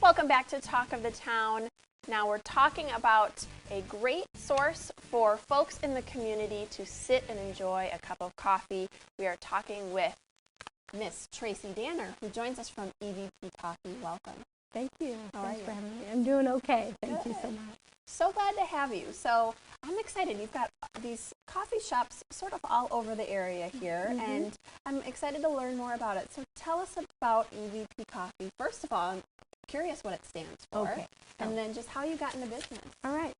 Welcome back to Talk of the Town. Now we're talking about a great source for folks in the community to sit and enjoy a cup of coffee. We are talking with Miss Tracy Danner, who joins us from EVP Coffee. Welcome. Thank you. How are you? For having me. I'm doing okay. Thank you Good. so much. So glad to have you. So I'm excited. You've got these coffee shops sort of all over the area here, and I'm excited to learn more about it. So tell us about EVP Coffee. First of all, I'm curious what it stands for, Okay. and then just how you got into business. All right.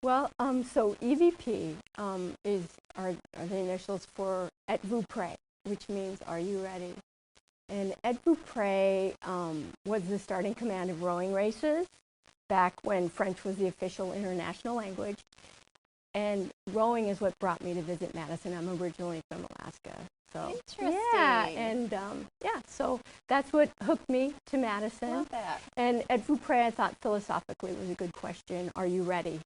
Well, so EVP are the initials for Et vous prêt, which means are you ready? And Et vous prêt was the starting command of rowing races back when French was the official international language. And rowing is what brought me to visit Madison. I'm originally from Alaska. So, Interesting. yeah, and so that's what hooked me to Madison. Love that. And Et vous prêt, I thought philosophically was a good question. Are you ready?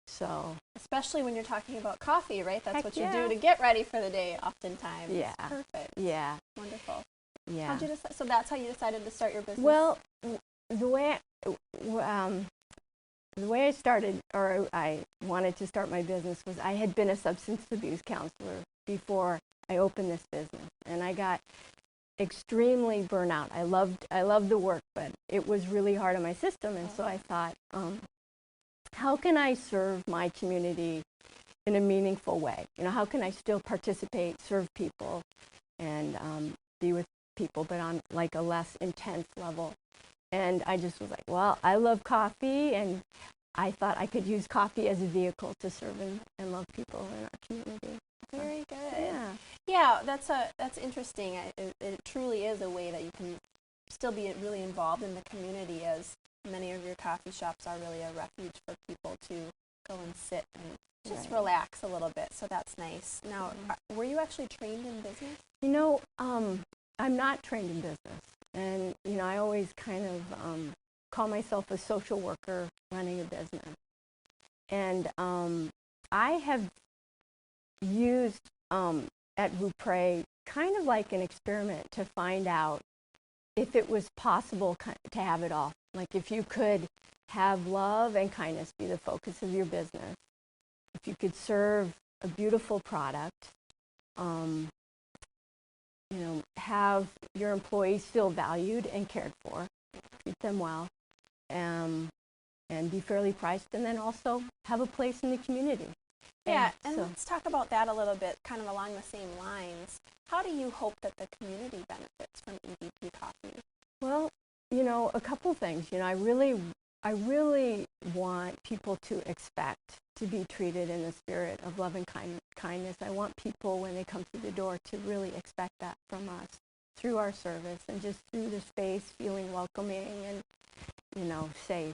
So, especially when you're talking about coffee, right? That's heck what you yeah. do to get ready for the day oftentimes. Yeah. Perfect. Yeah. Wonderful. Yeah. How'd you decide? So that's how you decided to start your business? Well, the way I started, or I wanted to start my business, was I had been a substance abuse counselor before I opened this business, and I got extremely burnout. I loved the work, but it was really hard on my system, and so I thought, how can I serve my community in a meaningful way? You know, how can I still participate, serve people, and be with people, but on like a less intense level? And I just was like, well, I love coffee, and I thought I could use coffee as a vehicle to serve and love people in our community. Very good. Yeah. Yeah, that's interesting. It truly is a way that you can still be really involved in the community, as many of your coffee shops are really a refuge for people to go and sit and just relax a little bit. So that's nice. Now, were you actually trained in business? You know, I'm not trained in business. And, you know, I always kind of call myself a social worker running a business. And I have used Et vous prêt kind of like an experiment to find out if it was possible to have it all. Like if you could have love and kindness be the focus of your business, if you could serve a beautiful product, you know, have your employees feel valued and cared for, treat them well, and be fairly priced, and then also have a place in the community. Yeah, and let's talk about that a little bit, kind of along the same lines. How do you hope that the community benefits from EVP Coffee? Well, you know, a couple things. You know, I really want people to expect to be treated in the spirit of love and kindness. I want people, when they come through the door, to really expect that from us through our service and just through the space, feeling welcoming and, you know, safe.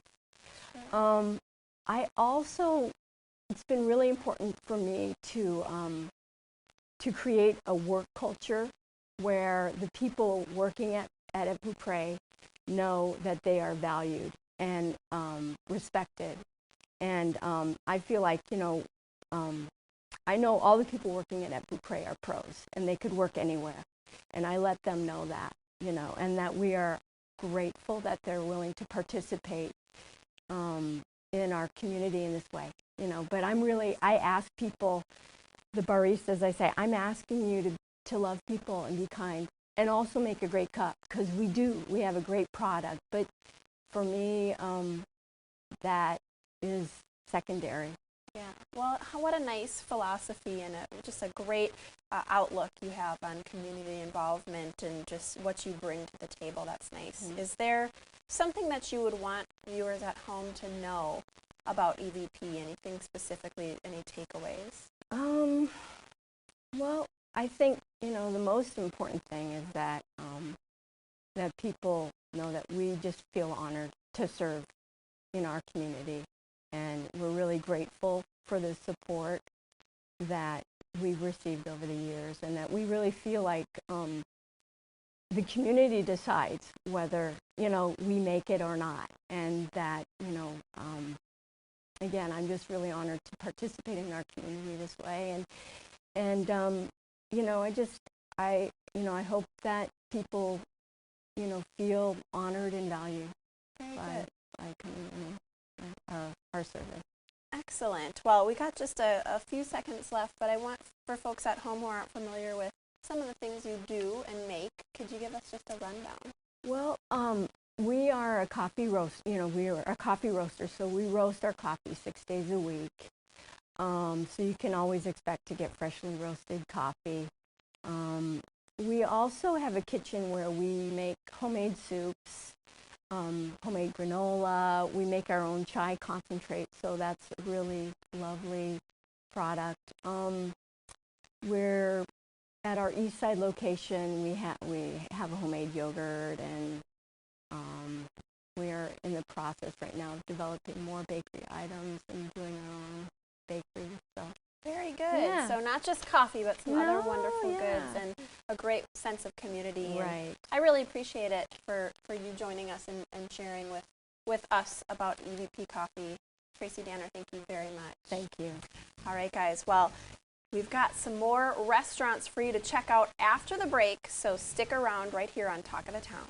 Sure. I also, it's been really important for me to create a work culture where the people working at Et vous prêt know that they are valued and respected. And I feel like, you know, I know all the people working at Et vous prêt are pros, and they could work anywhere. And I let them know that, you know, and that we are grateful that they're willing to participate in our community in this way, you know. But I ask people, the baristas, I say, I'm asking you to love people and be kind and also make a great cup, because we have a great product. But for me, that is secondary. Yeah, well, what a nice philosophy and just a great outlook you have on community involvement and just what you bring to the table. That's nice. Is there something that you would want viewers at home to know about EVP? Anything specifically, any takeaways? Well, I think, you know, the most important thing is that that people know that we just feel honored to serve in our community, and we're really grateful for the support that we've received over the years, and that we really feel like the community decides whether, you know, we make it or not, and that, you know, again, I'm just really honored to participate in our community this way, and you know, I hope that people, you know, feel honored and valued. Very by good. coming in our service. Excellent. Well, we got just a few seconds left, but I want for folks at home who aren't familiar with some of the things you do and make, could you give us just a rundown? Well, we are a coffee roast. We are a coffee roaster, so we roast our coffee 6 days a week. So you can always expect to get freshly roasted coffee. We also have a kitchen where we make homemade soups, homemade granola. We make our own chai concentrate, so that's a really lovely product. We're at our East Side location. We have a homemade yogurt, and we're in the process right now of developing more bakery items and doing our own bakery stuff. Very good. Yeah. So not just coffee, but some other wonderful yeah. goods and a great sense of community. Right. And I really appreciate it for you joining us and sharing with us about EVP Coffee. Tracy Danner, thank you very much. Thank you. All right, guys. Well, we've got some more restaurants for you to check out after the break, so stick around right here on Talk of the Town.